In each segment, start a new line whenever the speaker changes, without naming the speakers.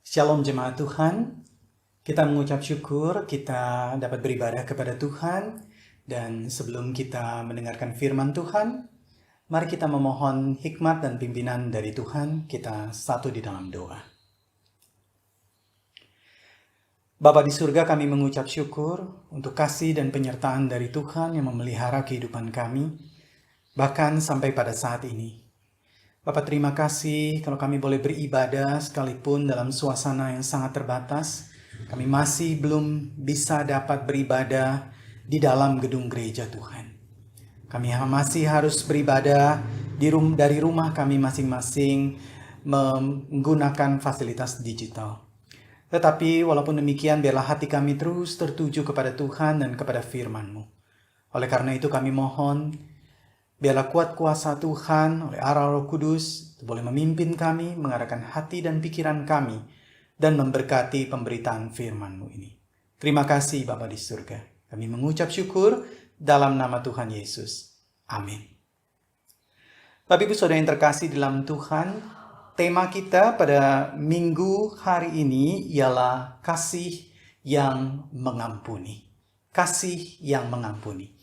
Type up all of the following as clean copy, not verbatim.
Shalom jemaat Tuhan, kita mengucap syukur kita dapat beribadah kepada Tuhan. Dan sebelum kita mendengarkan firman Tuhan, mari kita memohon hikmat dan pimpinan dari Tuhan. Kita satu di dalam doa. Bapa di surga, kami mengucap syukur untuk kasih dan penyertaan dari Tuhan yang memelihara kehidupan kami, bahkan sampai pada saat ini. Bapak, terima kasih kalau kami boleh beribadah sekalipun dalam suasana yang sangat terbatas. Kami masih belum bisa dapat beribadah di dalam gedung gereja Tuhan. Kami masih harus beribadah dari rumah kami masing-masing menggunakan fasilitas digital. Tetapi walaupun demikian, biarlah hati kami terus tertuju kepada Tuhan dan kepada firman-Mu. Oleh karena itu kami mohon, biarlah kuat kuasa Tuhan oleh arah Roh Kudus boleh memimpin kami, mengarahkan hati dan pikiran kami, dan memberkati pemberitaan firman-Mu ini. Terima kasih Bapa di surga. Kami mengucap syukur dalam nama Tuhan Yesus. Amin. Bapak Ibu Saudara yang terkasih dalam Tuhan, tema kita pada minggu hari ini ialah kasih yang mengampuni. Kasih yang mengampuni.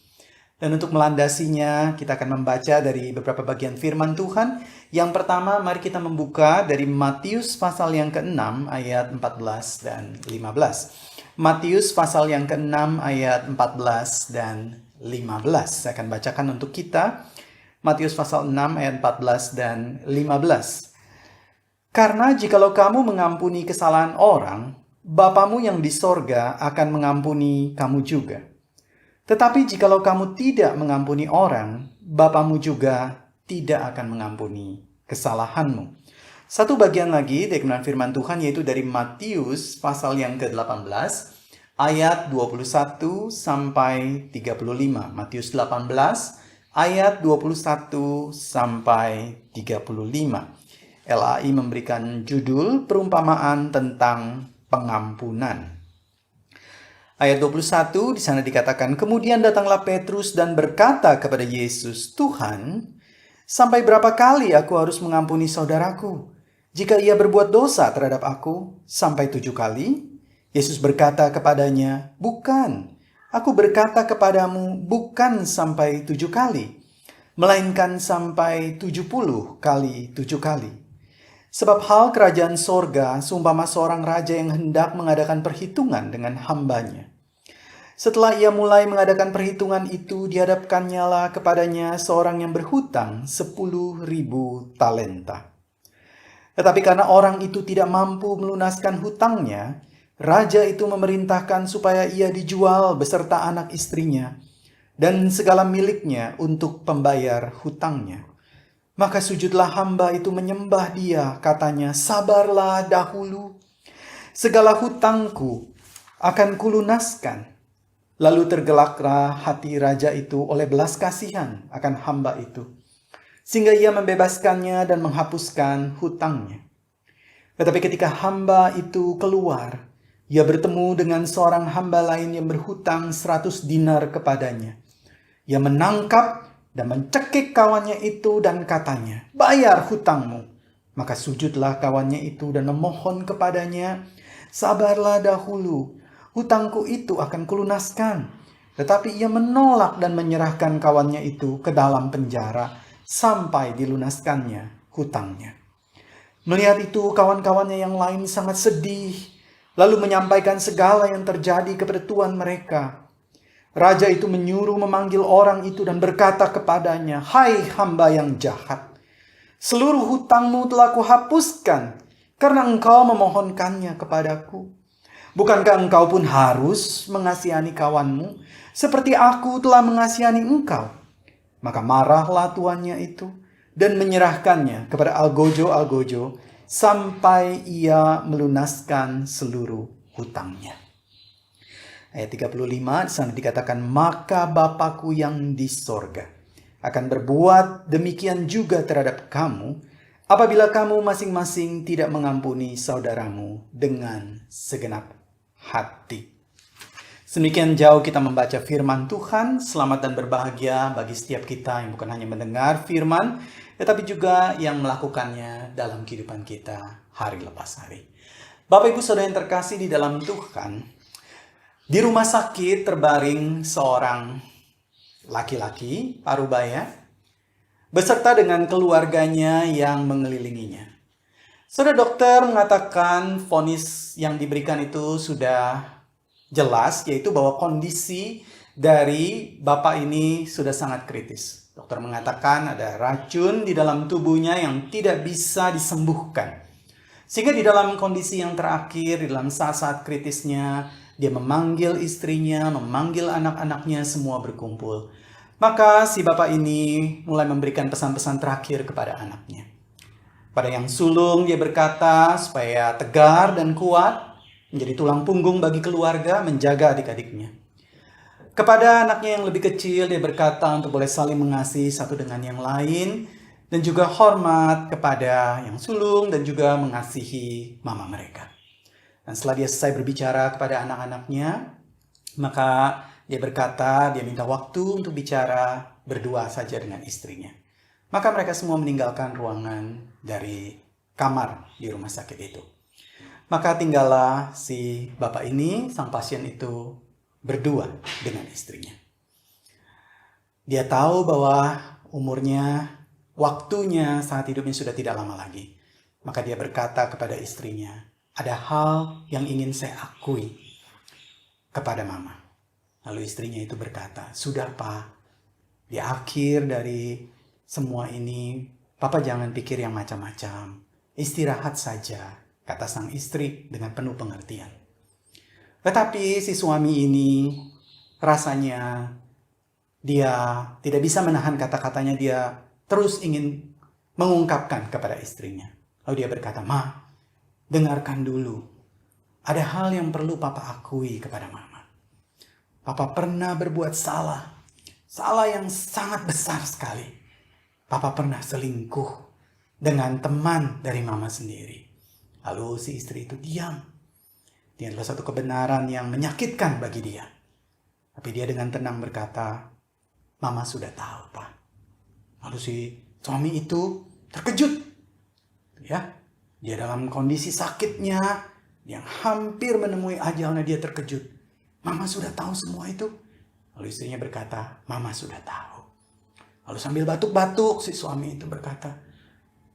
Dan untuk melandasinya, kita akan membaca dari beberapa bagian firman Tuhan. Yang pertama, mari kita membuka dari Matius pasal yang ke-6 ayat 14 dan 15. Matius pasal yang ke-6 ayat 14 dan 15. Saya akan bacakan untuk kita. Matius pasal 6 ayat 14 dan 15. Karena jikalau kamu mengampuni kesalahan orang, Bapamu yang di sorga akan mengampuni kamu juga. Tetapi jikalau kamu tidak mengampuni orang, Bapamu juga tidak akan mengampuni kesalahanmu. Satu bagian lagi dari firman Tuhan, yaitu dari Matius pasal yang ke-18 ayat 21 sampai 35. Matius 18 ayat 21 sampai 35. LAI memberikan judul perumpamaan tentang pengampunan. Ayat 21 di sana dikatakan, kemudian datanglah Petrus dan berkata kepada Yesus, Tuhan, sampai berapa kali aku harus mengampuni saudaraku jika ia berbuat dosa terhadap aku? Sampai 7 kali? Yesus berkata kepadanya, bukan, aku berkata kepadamu bukan sampai 7 kali, melainkan sampai 70 kali 7 kali. Sebab hal kerajaan sorga seumpama seorang raja yang hendak mengadakan perhitungan dengan hambanya. Setelah ia mulai mengadakan perhitungan itu, dihadapkannya lah kepadanya seorang yang berhutang 10.000 talenta. Tetapi karena orang itu tidak mampu melunaskan hutangnya, raja itu memerintahkan supaya ia dijual beserta anak istrinya dan segala miliknya untuk pembayar hutangnya. Maka sujudlah hamba itu menyembah dia, katanya, sabarlah dahulu, segala hutangku akan kulunaskan. Lalu tergelaklah hati raja itu oleh belas kasihan akan hamba itu, sehingga ia membebaskannya dan menghapuskan hutangnya. Tetapi ketika hamba itu keluar, ia bertemu dengan seorang hamba lain yang berhutang 100 dinar kepadanya. Ia menangkap dan mencekik kawannya itu dan katanya, bayar hutangmu. Maka sujudlah kawannya itu dan memohon kepadanya, sabarlah dahulu, hutangku itu akan kulunaskan. Tetapi ia menolak dan menyerahkan kawannya itu ke dalam penjara sampai dilunaskannya hutangnya. Melihat itu, kawan-kawannya yang lain sangat sedih, lalu menyampaikan segala yang terjadi kepada tuan mereka. Raja itu menyuruh memanggil orang itu dan berkata kepadanya, hai hamba yang jahat, seluruh hutangmu telah kuhapuskan karena engkau memohonkannya kepadaku. Bukankah engkau pun harus mengasihani kawanmu seperti aku telah mengasihani engkau? Maka marahlah tuannya itu dan menyerahkannya kepada algojo-algojo sampai ia melunaskan seluruh hutangnya. Ayat 35 di sana dikatakan, maka Bapakku yang di sorga akan berbuat demikian juga terhadap kamu apabila kamu masing-masing tidak mengampuni saudaramu dengan segenap hati. Sedemikian jauh kita membaca firman Tuhan. Selamat dan berbahagia bagi setiap kita yang bukan hanya mendengar firman, tetapi juga yang melakukannya dalam kehidupan kita hari lepas hari. Bapak Ibu Saudara yang terkasih di dalam Tuhan, di rumah sakit terbaring seorang laki-laki parubaya beserta dengan keluarganya yang mengelilinginya. Saudara dokter mengatakan vonis yang diberikan itu sudah jelas, yaitu bahwa kondisi dari bapak ini sudah sangat kritis. Dokter mengatakan ada racun di dalam tubuhnya yang tidak bisa disembuhkan. Sehingga di dalam kondisi yang terakhir, di dalam saat-saat kritisnya, dia memanggil istrinya, memanggil anak-anaknya, semua berkumpul. Maka si bapak ini mulai memberikan pesan-pesan terakhir kepada anaknya. Pada yang sulung dia berkata supaya tegar dan kuat, menjadi tulang punggung bagi keluarga, menjaga adik-adiknya. Kepada anaknya yang lebih kecil dia berkata untuk boleh saling mengasihi satu dengan yang lain, dan juga hormat kepada yang sulung dan juga mengasihi mama mereka. Dan setelah dia selesai berbicara kepada anak-anaknya, maka dia berkata dia minta waktu untuk bicara berdua saja dengan istrinya. Maka mereka semua meninggalkan ruangan dari kamar di rumah sakit itu. Maka tinggallah si bapak ini, sang pasien itu, berdua dengan istrinya. Dia tahu bahwa waktunya saat hidupnya sudah tidak lama lagi. Maka dia berkata kepada istrinya, ada hal yang ingin saya akui kepada mama. Lalu istrinya itu berkata, sudah Pak, di akhir dari semua ini, Papa jangan pikir yang macam-macam. Istirahat saja, kata sang istri dengan penuh pengertian. Tetapi si suami ini rasanya dia tidak bisa menahan kata-katanya, dia terus ingin mengungkapkan kepada istrinya. Lalu dia berkata, Ma, dengarkan dulu. Ada hal yang perlu Papa akui kepada Mama. Papa pernah berbuat salah. Salah yang sangat besar sekali. Papa pernah selingkuh dengan teman dari Mama sendiri. Lalu si istri itu diam. Ini adalah satu kebenaran yang menyakitkan bagi dia. Tapi dia dengan tenang berkata, Mama sudah tahu, Pak. Lalu si suami itu terkejut. Ya, dia dalam kondisi sakitnya yang hampir menemui ajalnya, dia terkejut. Mama sudah tahu semua itu. Lalu istrinya berkata, Mama sudah tahu. Lalu sambil batuk-batuk si suami itu berkata,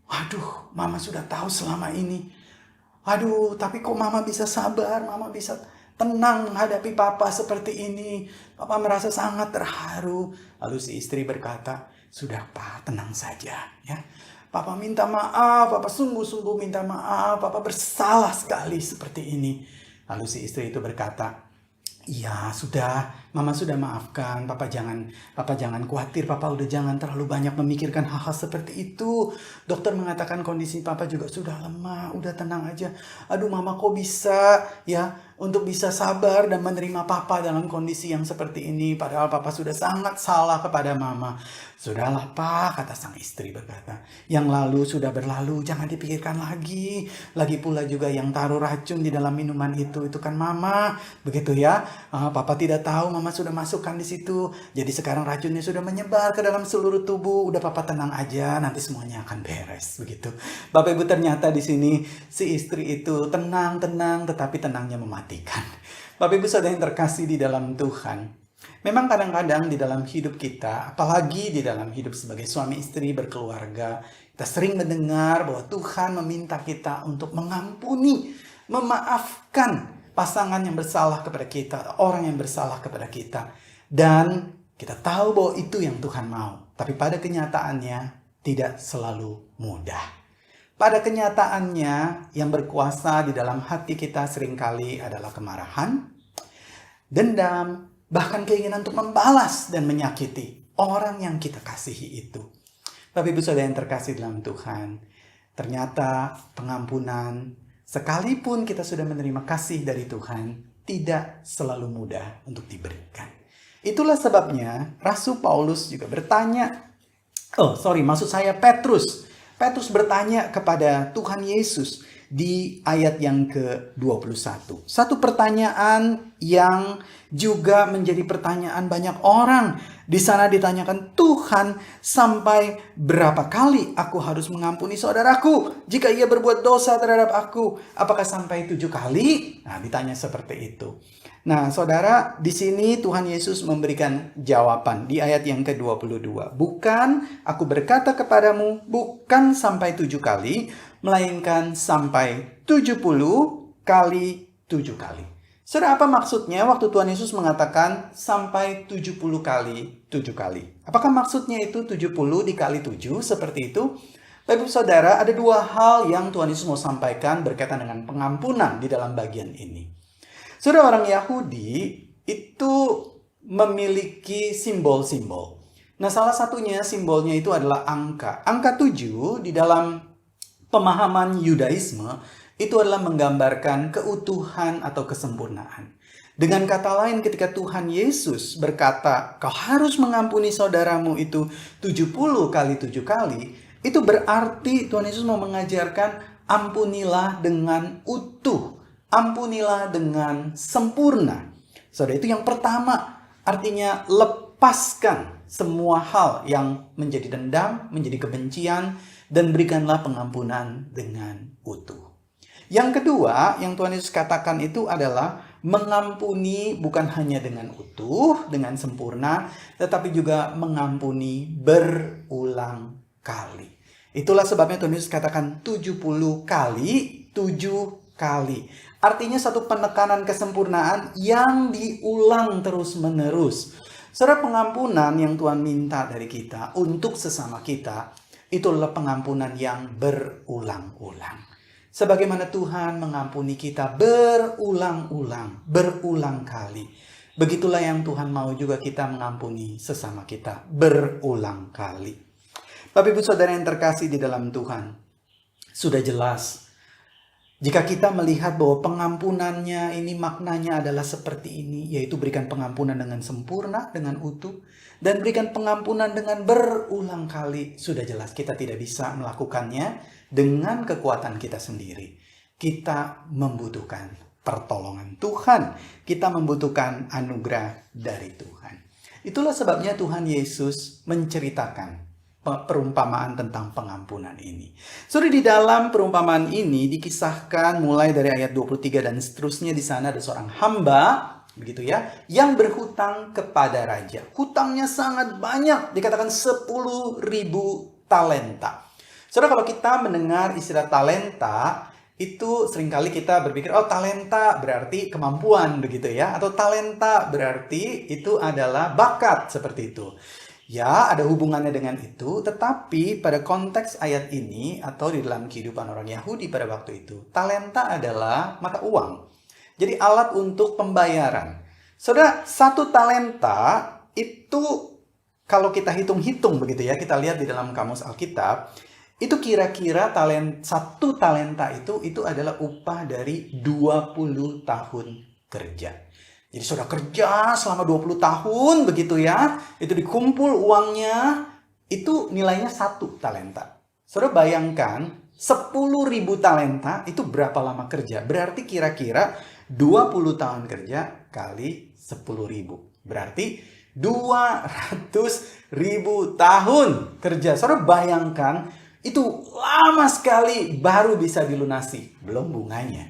waduh, Mama sudah tahu selama ini. Aduh, tapi kok Mama bisa sabar, Mama bisa tenang menghadapi Papa seperti ini. Papa merasa sangat terharu. Lalu si istri berkata, sudah Pak, tenang saja ya. Papa minta maaf, Papa sungguh-sungguh minta maaf, Papa bersalah sekali seperti ini. Lalu si istri itu berkata, iya sudah, Mama sudah maafkan, Papa jangan khawatir, Papa udah jangan terlalu banyak memikirkan hal-hal seperti itu. Dokter mengatakan kondisi Papa juga sudah lemah, udah tenang aja. Aduh Mama kok bisa ya untuk bisa sabar dan menerima Papa dalam kondisi yang seperti ini, padahal Papa sudah sangat salah kepada Mama. Sudahlah Pak, kata sang istri berkata, yang lalu sudah berlalu, jangan dipikirkan lagi. Lagi pula juga yang taruh racun di dalam minuman itu kan Mama, begitu ya. Papa tidak tahu, Mama sudah masukkan di situ. Jadi sekarang racunnya sudah menyebar ke dalam seluruh tubuh. Udah Papa tenang aja, nanti semuanya akan beres, begitu. Bapak Ibu, ternyata di sini si istri itu tenang, tetapi tenangnya mematikan. Bapak Ibu Saudara yang terkasih di dalam Tuhan, memang kadang-kadang di dalam hidup kita, apalagi di dalam hidup sebagai suami istri berkeluarga, kita sering mendengar bahwa Tuhan meminta kita untuk mengampuni, memaafkan pasangan yang bersalah kepada kita, orang yang bersalah kepada kita. Dan kita tahu bahwa itu yang Tuhan mau. Tapi pada kenyataannya tidak selalu mudah. Pada kenyataannya yang berkuasa di dalam hati kita seringkali adalah kemarahan, dendam, bahkan keinginan untuk membalas dan menyakiti orang yang kita kasihi itu. Bapak Ibu Saudara yang terkasih dalam Tuhan, ternyata pengampunan, sekalipun kita sudah menerima kasih dari Tuhan, tidak selalu mudah untuk diberikan. Itulah sebabnya Rasul Paulus juga bertanya, Petrus Petrus bertanya kepada Tuhan Yesus di ayat yang ke-21. Satu pertanyaan yang juga menjadi pertanyaan banyak orang. Di sana ditanyakan, Tuhan, sampai berapa kali aku harus mengampuni saudaraku jika ia berbuat dosa terhadap aku? Apakah sampai 7 kali? Nah, ditanya seperti itu. Nah, saudara, di sini Tuhan Yesus memberikan jawaban di ayat yang ke-22. Bukan, aku berkata kepadamu, bukan sampai 7 kali, melainkan sampai 70 kali 7 kali. Saudara, apa maksudnya waktu Tuhan Yesus mengatakan sampai 70 kali 7 kali? Apakah maksudnya itu 70 dikali 7 seperti itu? Bapak saudara, ada dua hal yang Tuhan Yesus mau sampaikan berkaitan dengan pengampunan di dalam bagian ini. Saudara, orang Yahudi itu memiliki simbol-simbol. Nah, salah satunya simbolnya itu adalah angka. Angka 7 di dalam pemahaman Yudaisme itu adalah menggambarkan keutuhan atau kesempurnaan. Dengan kata lain, ketika Tuhan Yesus berkata, kau harus mengampuni saudaramu itu 70 kali 7 kali, itu berarti Tuhan Yesus mau mengajarkan ampunilah dengan utuh. Ampunilah dengan sempurna. Saudara, itu yang pertama. Artinya lepaskan semua hal yang menjadi dendam, menjadi kebencian, dan berikanlah pengampunan dengan utuh. Yang kedua, yang Tuhan Yesus katakan itu adalah mengampuni bukan hanya dengan utuh, dengan sempurna, tetapi juga mengampuni berulang kali. Itulah sebabnya Tuhan Yesus katakan 70 kali 7 kali. Artinya satu penekanan kesempurnaan yang diulang terus-menerus. Saudara, pengampunan yang Tuhan minta dari kita untuk sesama kita, itulah pengampunan yang berulang-ulang. Sebagaimana Tuhan mengampuni kita berulang-ulang, berulang kali. Begitulah yang Tuhan mau juga kita mengampuni sesama kita berulang kali. Bapak Ibu Saudara yang terkasih di dalam Tuhan, sudah jelas jika kita melihat bahwa pengampunannya ini maknanya adalah seperti ini, yaitu berikan pengampunan dengan sempurna, dengan utuh, dan berikan pengampunan dengan berulang kali, sudah jelas kita tidak bisa melakukannya dengan kekuatan kita sendiri. Kita membutuhkan pertolongan Tuhan, kita membutuhkan anugerah dari Tuhan. Itulah sebabnya Tuhan Yesus menceritakan perumpamaan tentang pengampunan ini. Saudara, di dalam perumpamaan ini dikisahkan mulai dari ayat 23 dan seterusnya. Di sana ada seorang hamba, begitu ya, yang berhutang kepada raja. Hutangnya sangat banyak, dikatakan 10.000 talenta. Saudara, kalau kita mendengar istilah talenta, itu seringkali kita berpikir, oh talenta berarti kemampuan, begitu ya, atau talenta berarti itu adalah bakat, seperti itu. Ya, ada hubungannya dengan itu, tetapi pada konteks ayat ini atau di dalam kehidupan orang Yahudi pada waktu itu, talenta adalah mata uang. Jadi alat untuk pembayaran. Saudara, satu talenta itu kalau kita hitung-hitung begitu ya, kita lihat di dalam kamus Alkitab, itu kira-kira satu talenta itu adalah upah dari 20 tahun kerja. Jadi sudah kerja selama 20 tahun begitu ya. Itu dikumpul uangnya. Itu nilainya 1 talenta. Saudara bayangkan 10.000 talenta itu berapa lama kerja. Berarti kira-kira 20 tahun kerja kali 10.000. Berarti 200.000 tahun kerja. Saudara bayangkan itu lama sekali baru bisa dilunasi. Belum bunganya.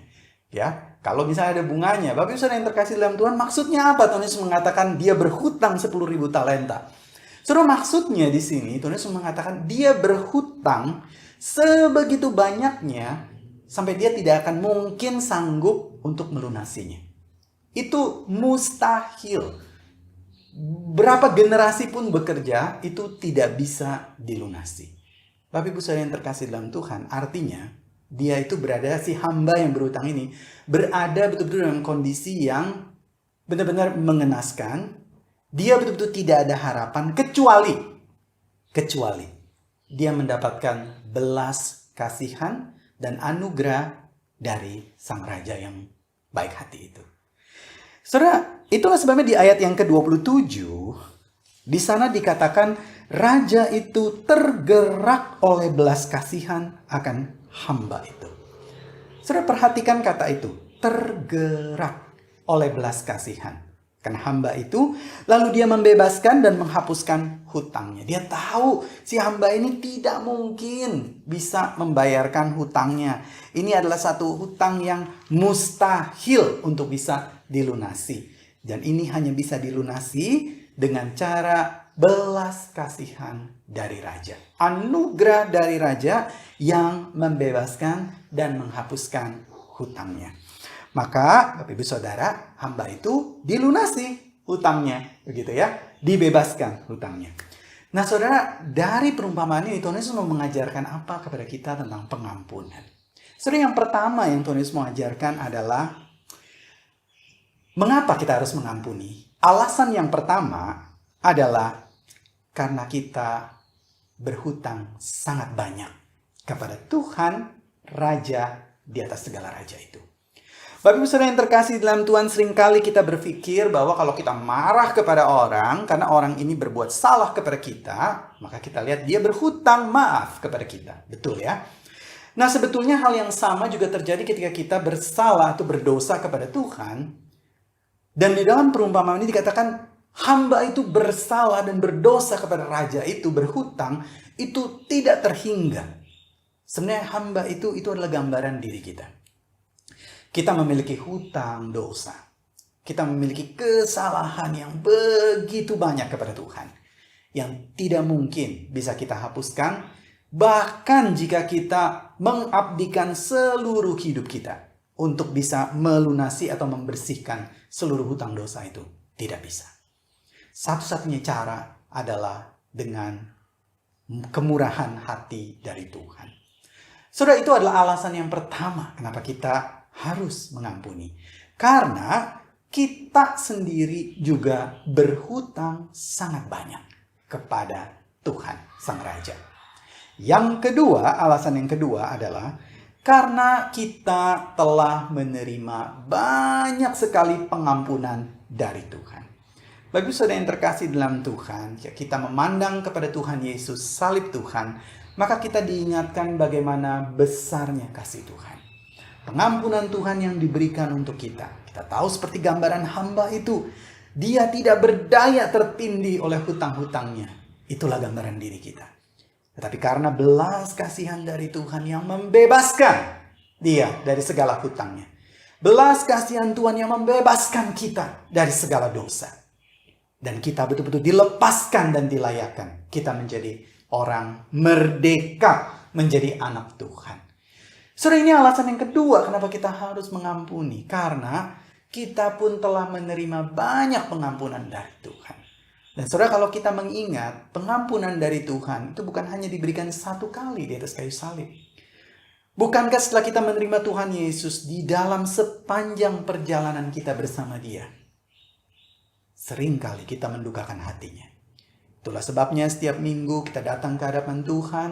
Ya. Kalau misalnya ada bunganya, Bapak Ibu Saudara yang terkasih dalam Tuhan, maksudnya apa? Tuhan Yesus mengatakan dia berhutang 10.000 talenta. Saudara, maksudnya di sini Tuhan Yesus mengatakan dia berhutang sebegitu banyaknya sampai dia tidak akan mungkin sanggup untuk melunasinya. Itu mustahil. Berapa generasi pun bekerja, itu tidak bisa dilunasi. Bapak Ibu Saudara yang terkasih dalam Tuhan, artinya dia itu berada, si hamba yang berhutang ini, berada betul-betul dalam kondisi yang benar-benar mengenaskan. Dia betul-betul tidak ada harapan kecuali dia mendapatkan belas kasihan dan anugerah dari sang raja yang baik hati itu. Saudara, itulah sebabnya di ayat yang ke-27, Di sana dikatakan raja itu tergerak oleh belas kasihan akan hamba itu. Saudara perhatikan kata itu, tergerak oleh belas kasihan. Kan hamba itu, lalu dia membebaskan dan menghapuskan hutangnya. Dia tahu si hamba ini tidak mungkin bisa membayarkan hutangnya. Ini adalah satu hutang yang mustahil untuk bisa dilunasi. Dan ini hanya bisa dilunasi dengan cara belas kasihan dari raja. Anugerah dari raja yang membebaskan dan menghapuskan hutangnya. Maka Bapak Ibu Saudara, hamba itu dilunasi hutangnya, begitu ya, dibebaskan hutangnya. Nah Saudara, dari perumpamaan ini Tuhan Yesus mau mengajarkan apa kepada kita tentang pengampunan? Saudara, yang pertama yang Tuhan Yesus mau ajarkan adalah mengapa kita harus mengampuni? Alasan yang pertama adalah karena kita berhutang sangat banyak kepada Tuhan, Raja di atas segala raja itu. Bapak Ibu Saudara yang terkasih dalam Tuhan, seringkali kita berpikir bahwa kalau kita marah kepada orang karena orang ini berbuat salah kepada kita, maka kita lihat dia berhutang maaf kepada kita. Betul ya? Nah sebetulnya hal yang sama juga terjadi ketika kita bersalah atau berdosa kepada Tuhan. Dan di dalam perumpamaan ini dikatakan hamba itu bersalah dan berdosa kepada raja itu, berhutang, itu tidak terhingga. Sebenarnya hamba itu adalah gambaran diri kita. Kita memiliki hutang dosa. Kita memiliki kesalahan yang begitu banyak kepada Tuhan. Yang tidak mungkin bisa kita hapuskan. Bahkan jika kita mengabdikan seluruh hidup kita. Untuk bisa melunasi atau membersihkan seluruh hutang dosa itu. Tidak bisa. Satu-satunya cara adalah dengan kemurahan hati dari Tuhan. Saudara, itu adalah alasan yang pertama kenapa kita harus mengampuni. Karena kita sendiri juga berhutang sangat banyak kepada Tuhan Sang Raja. Yang kedua, alasan yang kedua adalah karena kita telah menerima banyak sekali pengampunan dari Tuhan. Bagi saudara yang terkasih dalam Tuhan, kita memandang kepada Tuhan Yesus, salib Tuhan, maka kita diingatkan bagaimana besarnya kasih Tuhan. Pengampunan Tuhan yang diberikan untuk kita. Kita tahu seperti gambaran hamba itu. Dia tidak berdaya tertindih oleh hutang-hutangnya. Itulah gambaran diri kita. Tetapi karena belas kasihan dari Tuhan yang membebaskan dia dari segala hutangnya. Belas kasihan Tuhan yang membebaskan kita dari segala dosa. Dan kita betul-betul dilepaskan dan dilayakkan. Kita menjadi orang merdeka, menjadi anak Tuhan. Saudara, ini alasan yang kedua kenapa kita harus mengampuni. Karena kita pun telah menerima banyak pengampunan dari Tuhan. Dan saudara, kalau kita mengingat pengampunan dari Tuhan itu bukan hanya diberikan satu kali di atas kayu salib. Bukankah setelah kita menerima Tuhan Yesus di dalam sepanjang perjalanan kita bersama Dia, seringkali kita mendukakan hatinya. Itulah sebabnya setiap minggu kita datang ke hadapan Tuhan.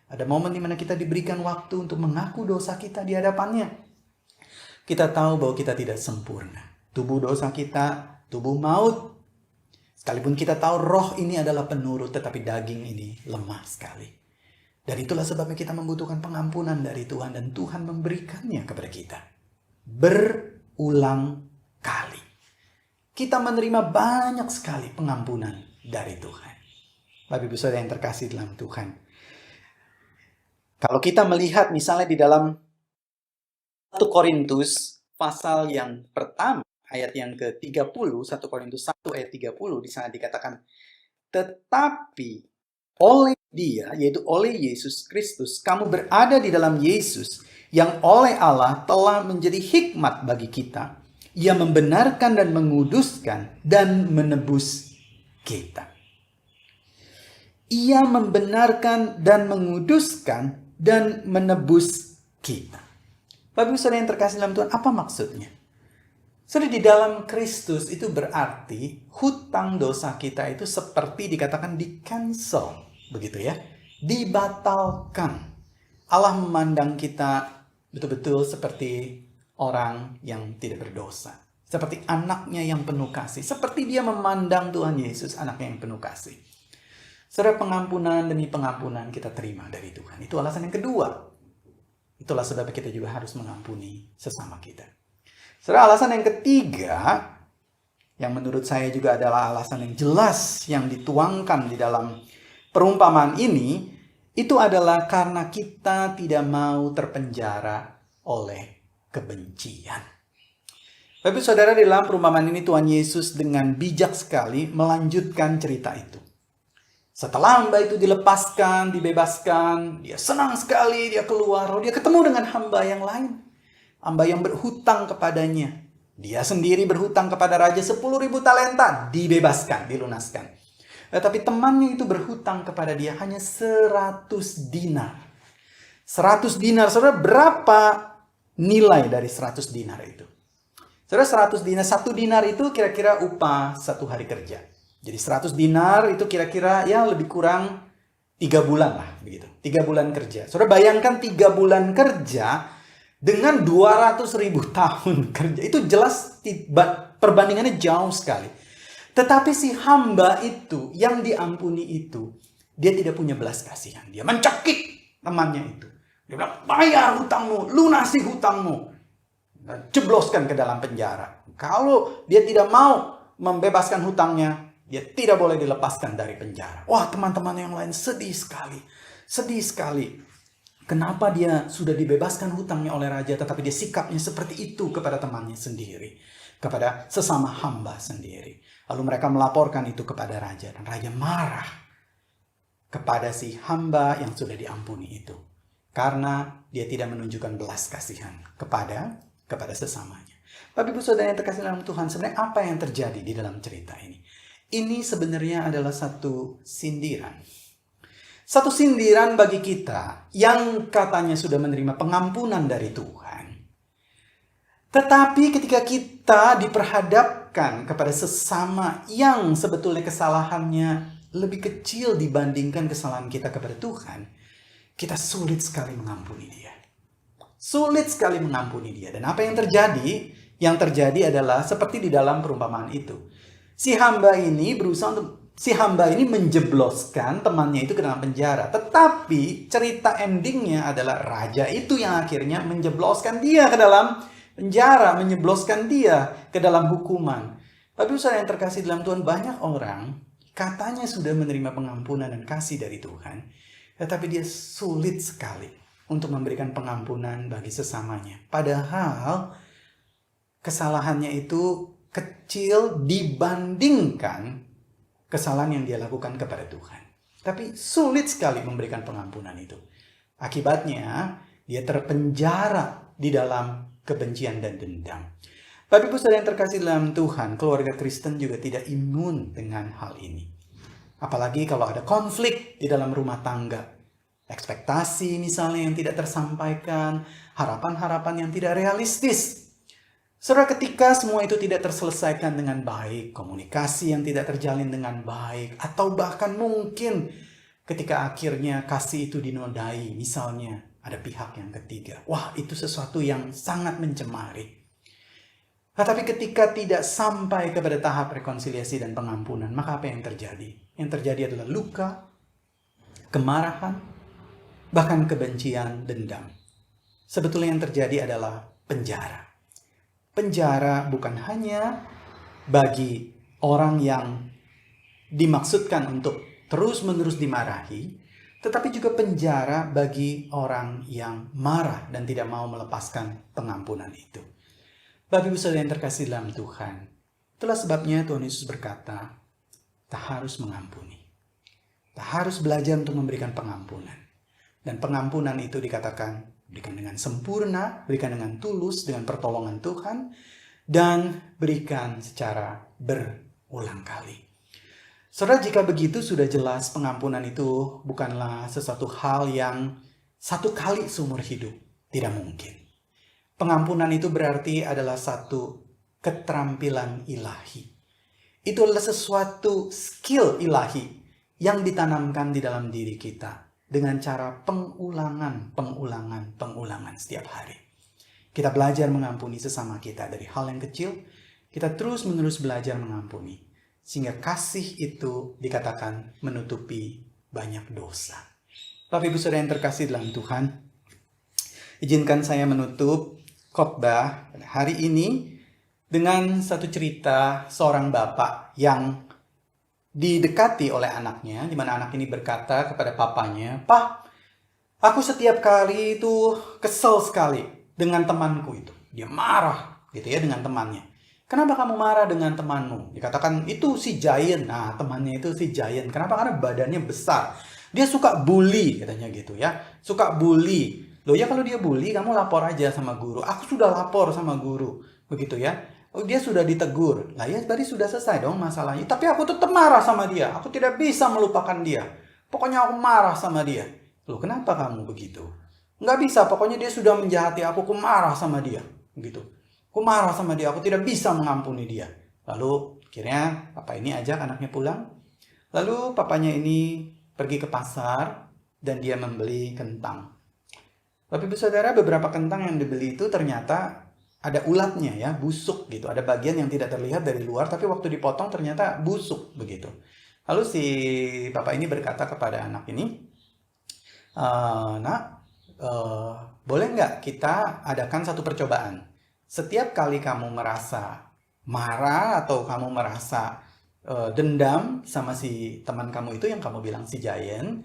Ada momen di mana kita diberikan waktu untuk mengaku dosa kita di hadapannya. Kita tahu bahwa kita tidak sempurna. Tubuh dosa kita, tubuh maut. Sekalipun kita tahu roh ini adalah penurut, tetapi daging ini lemah sekali. Dan itulah sebabnya kita membutuhkan pengampunan dari Tuhan. Dan Tuhan memberikannya kepada kita. Berulang kali. Kita menerima banyak sekali pengampunan dari Tuhan. Bapak Ibu Saudara yang terkasih dalam Tuhan. Kalau kita melihat misalnya di dalam 1 Korintus pasal yang pertama, ayat yang ke-30, 1 Korintus 1 ayat 30, di sana dikatakan, tetapi oleh Dia, yaitu oleh Yesus Kristus, kamu berada di dalam Yesus, yang oleh Allah telah menjadi hikmat bagi kita. Ia membenarkan dan menguduskan dan menebus kita. Ia membenarkan dan menguduskan dan menebus kita. Bapak Ibu Saudara yang terkasih dalam Tuhan, apa maksudnya? Saudara, di dalam Kristus itu berarti hutang dosa kita itu seperti dikatakan di-cancel. Begitu ya. Dibatalkan. Allah memandang kita betul-betul seperti orang yang tidak berdosa. Seperti anaknya yang penuh kasih. Seperti dia memandang Tuhan Yesus, anaknya yang penuh kasih. Saudara, pengampunan demi pengampunan kita terima dari Tuhan. Itu alasan yang kedua. Itulah sebab kita juga harus mengampuni sesama kita. Saudara, alasan yang ketiga, yang menurut saya juga adalah alasan yang jelas yang dituangkan di dalam perumpamaan ini, itu adalah karena kita tidak mau terpenjara oleh kebencian. Tapi saudara, di dalam perumpamaan ini Tuhan Yesus dengan bijak sekali melanjutkan cerita itu. Setelah hamba itu dilepaskan, dibebaskan, dia senang sekali, dia keluar, dia ketemu dengan hamba yang lain. Hamba yang berhutang kepadanya. Dia sendiri berhutang kepada raja 10.000 talenta, dibebaskan, dilunaskan. Tapi temannya itu berhutang kepada dia hanya 100 dinar. 100 dinar, saudara, berapa nilai dari 100 dinar itu? Saudara, 100 dinar, 1 dinar itu kira-kira upah 1 hari kerja. Jadi 100 dinar itu kira-kira ya lebih kurang 3 bulan lah begitu. 3 bulan kerja. Saudara bayangkan 3 bulan kerja dengan 200.000 tahun kerja. Itu jelas perbandingannya jauh sekali. Tetapi si hamba itu yang diampuni itu, dia tidak punya belas kasihan. Dia mencekik temannya itu. Dia bilang, bayar hutangmu, lunasi hutangmu. Dan jebloskan ke dalam penjara. Kalau dia tidak mau membebaskan hutangnya, dia tidak boleh dilepaskan dari penjara. Wah, teman-teman yang lain sedih sekali. Sedih sekali. Kenapa dia sudah dibebaskan hutangnya oleh raja, tetapi dia sikapnya seperti itu kepada temannya sendiri. Kepada sesama hamba sendiri. Lalu mereka melaporkan itu kepada raja. Dan raja marah kepada si hamba yang sudah diampuni itu. Karena dia tidak menunjukkan belas kasihan kepada sesamanya. Bapak Ibu Saudara yang terkasih dalam Tuhan, sebenarnya apa yang terjadi di dalam cerita ini? Ini sebenarnya adalah satu sindiran. Satu sindiran bagi kita yang katanya sudah menerima pengampunan dari Tuhan. Tetapi ketika kita diperhadapkan kepada sesama yang sebetulnya kesalahannya lebih kecil dibandingkan kesalahan kita kepada Tuhan, kita sulit sekali mengampuni dia. Sulit sekali mengampuni dia. Dan apa yang terjadi? Yang terjadi adalah seperti di dalam perumpamaan itu. Si hamba ini menjebloskan temannya itu ke dalam penjara. Tetapi cerita endingnya adalah raja itu yang akhirnya menjebloskan dia ke dalam penjara. Menjebloskan dia ke dalam hukuman. Tapi saudara yang terkasih dalam Tuhan, banyak orang katanya sudah menerima pengampunan dan kasih dari Tuhan. Tetapi dia sulit sekali untuk memberikan pengampunan bagi sesamanya. Padahal kesalahannya itu kecil dibandingkan kesalahan yang dia lakukan kepada Tuhan. Tapi sulit sekali memberikan pengampunan itu. Akibatnya, dia terpenjara di dalam kebencian dan dendam. Bapak Ibu Saudara yang terkasih dalam Tuhan, keluarga Kristen juga tidak imun dengan hal ini. Apalagi kalau ada konflik di dalam rumah tangga. Ekspektasi misalnya yang tidak tersampaikan, harapan-harapan yang tidak realistis. Saudara, ketika semua itu tidak terselesaikan dengan baik, komunikasi yang tidak terjalin dengan baik, atau bahkan mungkin ketika akhirnya kasih itu dinodai, misalnya ada pihak yang ketiga. Wah, itu sesuatu yang sangat mencemari. Tetapi ketika tidak sampai kepada tahap rekonsiliasi dan pengampunan, maka apa yang terjadi? Yang terjadi adalah luka, kemarahan, bahkan kebencian, dendam. Sebetulnya yang terjadi adalah penjara. Penjara bukan hanya bagi orang yang dimaksudkan untuk terus-menerus dimarahi, tetapi juga penjara bagi orang yang marah dan tidak mau melepaskan pengampunan itu. Bapak Ibu Saudara yang terkasih dalam Tuhan, itulah sebabnya Tuhan Yesus berkata, kita harus mengampuni. Kita harus belajar untuk memberikan pengampunan. Dan pengampunan itu dikatakan berikan dengan sempurna, berikan dengan tulus, dengan pertolongan Tuhan, dan berikan secara berulang kali. Saudara, jika begitu sudah jelas pengampunan itu bukanlah sesuatu hal yang satu kali seumur hidup. Tidak mungkin. Pengampunan itu berarti adalah satu keterampilan ilahi. Itu adalah sesuatu skill ilahi yang ditanamkan di dalam diri kita. Dengan cara pengulangan setiap hari. Kita belajar mengampuni sesama kita dari hal yang kecil Kita terus-menerus belajar mengampuni. Sehingga kasih itu dikatakan menutupi banyak dosa. Bapak Ibu Saudara yang terkasih dalam Tuhan, izinkan saya menutup khotbah hari ini dengan satu cerita seorang bapak yang didekati oleh anaknya, di mana anak ini berkata kepada papanya, "Pak, aku setiap kali itu kesel sekali dengan temanku itu." Dia marah gitu ya dengan temannya. "Kenapa kamu marah dengan temanmu?" Dikatakan itu si Giant. Nah, temannya itu si Giant. Kenapa? Karena badannya besar. Dia suka bully katanya gitu ya. Suka bully. Loh ya, kalau dia bully kamu lapor aja sama guru. Aku sudah lapor sama guru. Begitu ya. Oh, dia sudah ditegur. Lah ya, berarti sudah selesai dong masalahnya. Tapi aku tetap marah sama dia. Aku tidak bisa melupakan dia. Pokoknya aku marah sama dia. Loh, kenapa kamu begitu? Nggak bisa, pokoknya dia sudah menjahati aku marah sama dia. Begitu. Aku marah sama dia, aku tidak bisa mengampuni dia. Lalu akhirnya papa ini ajak anaknya pulang. Lalu papanya ini pergi ke pasar dan dia membeli kentang. Bapak Ibu Saudara, beberapa kentang yang dibeli itu ternyata ada ulatnya ya, busuk gitu. Ada bagian yang tidak terlihat dari luar, tapi waktu dipotong ternyata busuk begitu. Lalu si bapak ini berkata kepada anak ini, "Nak, boleh nggak kita adakan satu percobaan? Setiap kali kamu merasa marah atau kamu merasa dendam sama si teman kamu itu yang kamu bilang si Giant,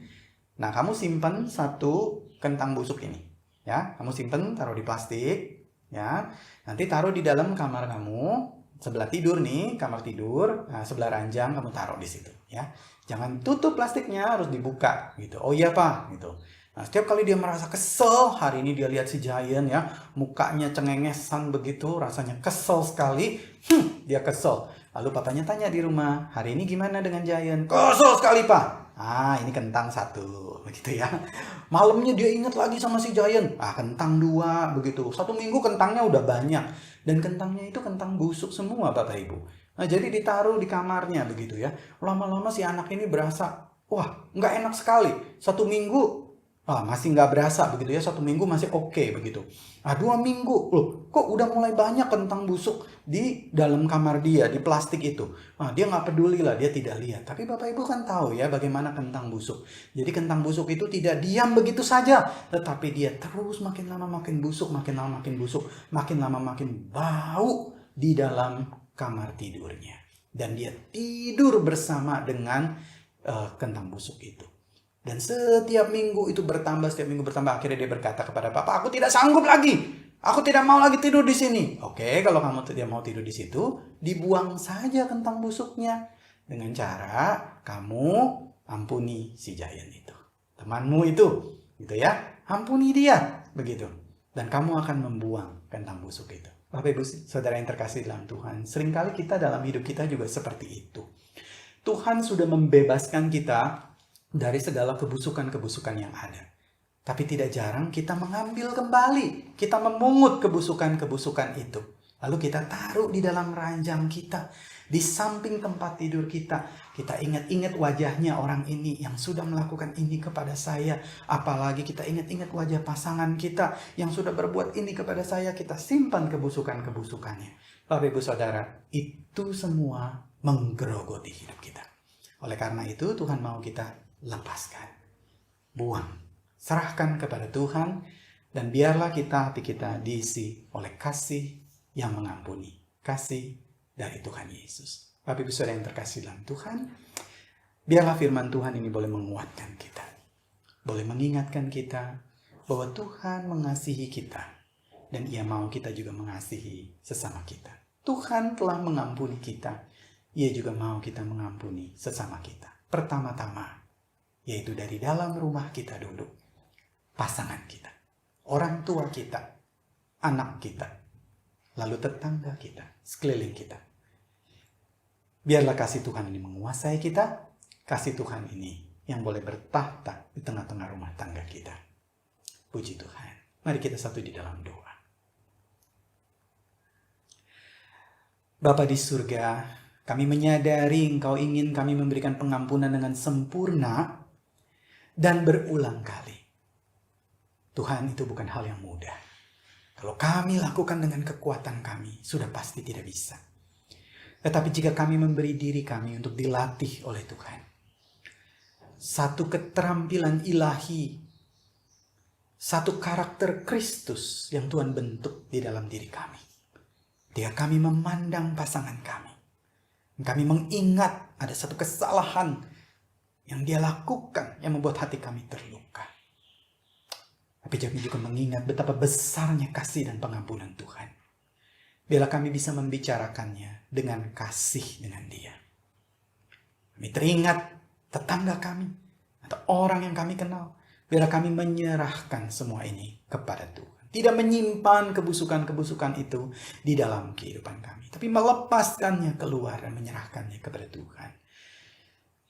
nah kamu simpan satu kentang busuk ini, ya, kamu simpan taruh di plastik, ya, nanti taruh di dalam kamar kamu sebelah tidur nih, kamar tidur, nah, sebelah ranjang kamu taruh di situ, ya, jangan tutup plastiknya, harus dibuka, gitu. Oh iya Pak, gitu. Nah, setiap kali dia merasa kesel, hari ini dia lihat si Giant ya, mukanya cengengesan begitu, rasanya kesel sekali, dia kesel. Lalu papanya tanya di rumah, "Hari ini gimana dengan Giant?" "Kesel sekali Pak." "Ah, ini kentang satu," begitu ya. Malamnya dia ingat lagi sama si Giant, kentang dua, begitu. 1 minggu kentangnya udah banyak, dan kentangnya itu kentang busuk semua Bapak Ibu. Nah, jadi ditaruh di kamarnya begitu ya. Lama-lama si anak ini berasa, wah nggak enak sekali, 1 minggu masih nggak berasa begitu ya, 1 minggu masih oke begitu. 2 minggu, loh kok udah mulai banyak kentang busuk di dalam kamar dia, di plastik itu. Dia nggak peduli lah, dia tidak lihat. Tapi Bapak Ibu kan tahu ya bagaimana kentang busuk. Jadi kentang busuk itu tidak diam begitu saja, tetapi dia terus makin lama makin busuk, makin lama makin busuk, makin lama makin bau di dalam kamar tidurnya. Dan dia tidur bersama dengan kentang busuk itu. Dan setiap minggu itu bertambah, setiap minggu bertambah. Akhirnya dia berkata kepada Papa, "Aku tidak sanggup lagi. Aku tidak mau lagi tidur di sini." "Oke, kalau kamu tidak mau tidur di situ, dibuang saja kentang busuknya. Dengan cara kamu ampuni si Giant itu. Temanmu itu, gitu ya. Ampuni dia, begitu. Dan kamu akan membuang kentang busuk itu." Bapak Ibu Saudara yang terkasih dalam Tuhan, seringkali kita dalam hidup kita juga seperti itu. Tuhan sudah membebaskan kita dari segala kebusukan-kebusukan yang ada. Tapi tidak jarang kita mengambil kembali, kita memungut kebusukan-kebusukan itu. Lalu kita taruh di dalam ranjang kita, di samping tempat tidur kita. Kita ingat-ingat wajahnya orang ini yang sudah melakukan ini kepada saya. Apalagi kita ingat-ingat wajah pasangan kita yang sudah berbuat ini kepada saya. Kita simpan kebusukan-kebusukannya. Bapak Ibu Saudara, itu semua menggerogoti hidup kita. Oleh karena itu Tuhan mau kita lepaskan, buang, serahkan kepada Tuhan, dan biarlah hati kita diisi oleh kasih yang mengampuni, kasih dari Tuhan Yesus. Bapak Ibu Saudara yang terkasih dalam Tuhan, biarlah firman Tuhan ini boleh menguatkan kita, boleh mengingatkan kita bahwa Tuhan mengasihi kita, dan Ia mau kita juga mengasihi sesama kita. Tuhan telah mengampuni kita, Ia juga mau kita mengampuni sesama kita. Pertama-tama, yaitu dari dalam rumah kita dulu, pasangan kita, orang tua kita, anak kita, lalu tetangga kita, sekeliling kita. Biarlah kasih Tuhan ini menguasai kita, kasih Tuhan ini yang boleh bertahta di tengah-tengah rumah tangga kita. Puji Tuhan. Mari kita satu di dalam doa. Bapa di surga, kami menyadari Engkau ingin kami memberikan pengampunan dengan sempurna dan berulang kali. Tuhan, itu bukan hal yang mudah. Kalau kami lakukan dengan kekuatan kami, sudah pasti tidak bisa. Tetapi jika kami memberi diri kami untuk dilatih oleh Tuhan, satu keterampilan ilahi, satu karakter Kristus yang Tuhan bentuk di dalam diri kami. Ketika kami memandang pasangan kami mengingat ada satu kesalahan yang dia lakukan yang membuat hati kami terluka. Tapi kami juga mengingat betapa besarnya kasih dan pengampunan Tuhan. Biarlah kami bisa membicarakannya dengan kasih dengan dia. Kami teringat tetangga kami atau orang yang kami kenal. Biarlah kami menyerahkan semua ini kepada Tuhan. Tidak menyimpan kebusukan-kebusukan itu di dalam kehidupan kami. Tapi melepaskannya keluar dan menyerahkannya kepada Tuhan.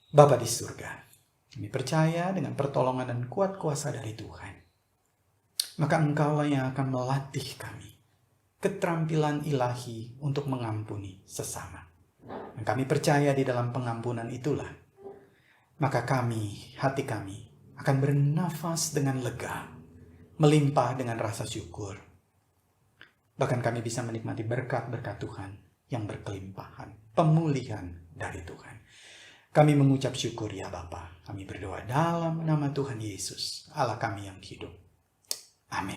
Bapa di surga, kami percaya dengan pertolongan dan kuat kuasa dari Tuhan. Maka Engkaulah yang akan melatih kami keterampilan ilahi untuk mengampuni sesama. Dan kami percaya di dalam pengampunan itulah, maka hati kami akan bernafas dengan lega, melimpah dengan rasa syukur. Bahkan kami bisa menikmati berkat-berkat Tuhan yang berkelimpahan, pemulihan dari Tuhan. Kami mengucap syukur ya Bapa. Kami berdoa dalam nama Tuhan Yesus, Allah kami yang hidup. Amin.